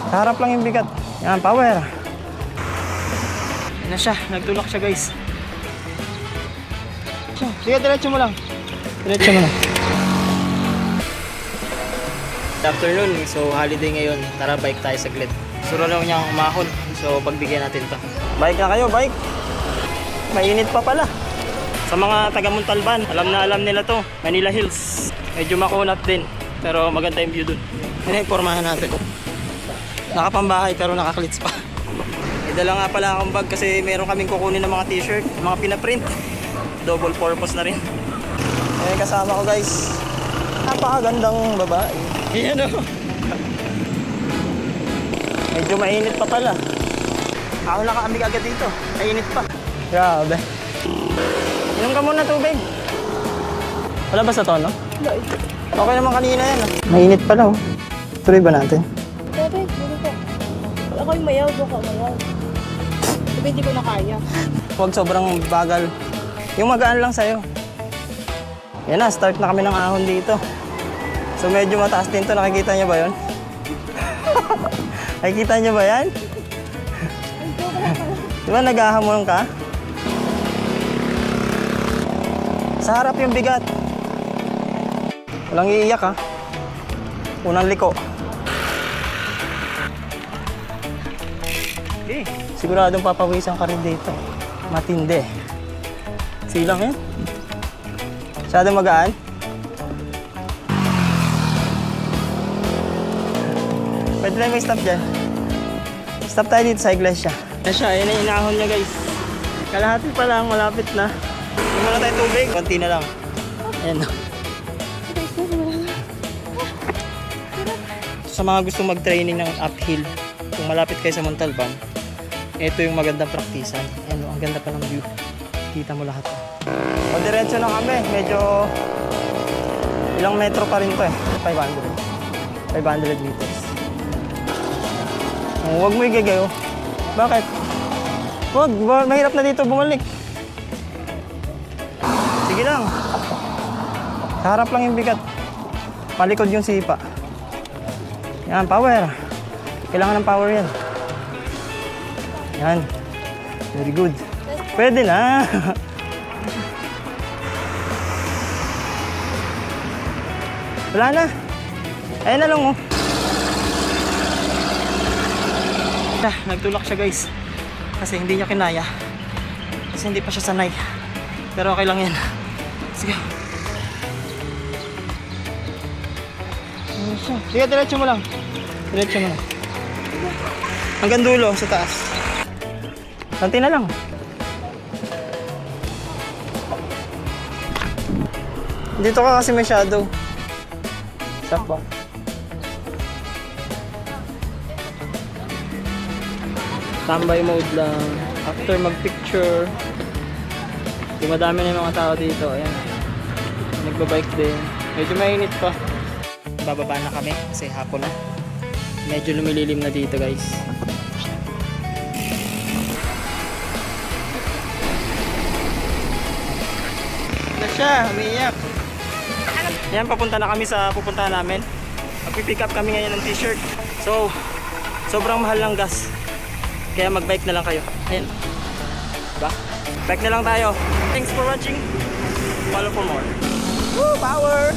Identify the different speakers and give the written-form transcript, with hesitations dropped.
Speaker 1: Sa harap lang yung bigat. Yan, power. Yan na siya, nagtulak siya guys. Sige, diretso mo lang. Diretso mo lang. Good afternoon, so holiday ngayon. Tara, bike tayo saglit. Suro lang niyang umahon, so pagbigyan natin to. Bike na kayo, bike. Mainit pa pala. Sa mga taga Montalban, alam na alam nila to. Manila Hills. Medyo makunat din, pero maganda yung view dun. Yan, impormahan natin. Nakapambahay pero nakaklits pa. Idala nga pala akong bag kasi meron kaming kukunin ng mga t-shirt, mga pinaprint. Double purpose na rin. Eh, kasama ko guys. Napakagandang babae. Yan o. Medyo mainit pa pala. Ako na kami agad dito. Mainit pa. Grabe. Inom ka muna tubig. Wala ba sa tono? Okay naman kanina yan. Mainit pala oh. Tuloy ba natin?
Speaker 2: Pwede, pwede ko. Ako yung mayaw, doon ka mayaw. Sabi hindi ko na kaya.
Speaker 1: Huwag sobrang bagal. Yung magaan lang sa'yo. Yan na, start na kami ng ahon dito. So medyo mataas din to. Nakikita niyo ba yun? Nakikita niyo ba yan? Diba naghahamon ka? Sa harap yung bigat. Walang iiyak ha. Unang liko. Okay. Siguradong papawisan ka rin dito. Matindi. Silang yan. Masyadong magaan. Pwede na may stop dyan. Stop tayo dito sa iglesia. Yan siya, yan ang inahon niya guys. Kalahati pa lang, malapit na. Hindi mo na tayo tubig. Konti na lang. Ayan. Sa mga gusto mag-training ng uphill, kung malapit kayo sa Montalban, ito yung magandang praktisan. Ayan, ang ganda pa ng view. Kita mo lahat. O diretso na kami. Medyo ilang metro pa rin to eh. 500 meters. Huwag mo igagayo. Bakit? Huwag, mahirap na dito bumalik. Sige lang. Sa harap lang yung bigat. Palikod yung sipa. Yan, power. Kailangan ng power yan. Yan. Very good. Pwede na. Wala na. Ayun na lang oh. Nagtulak siya guys. Kasi hindi niya kinaya. Kasi hindi pa siya sanay. Pero okay lang yan. Sige. Sige, diretso mo lang. Diretso mo lang. Hanggang dulo, sa taas. Santi na lang. Dito ka kasi may shadow. Sakba. Tambay mode lang. After mag-picture, dumadami na yung mga tao dito. Ayan. Nagbabike din. Medyo mainit pa. Bababa na kami kasi hapon na. Medyo lumililim na dito guys. Na siya, umiiyak. Ayan, papunta na kami sa pupuntahan namin. Magpipick up kami ngayon ng t-shirt. So, sobrang mahal ng gas. Kaya mag-bike na lang kayo. Ayan. Diba? Bike na lang tayo. Thanks for watching. Follow for more. Woo! Power!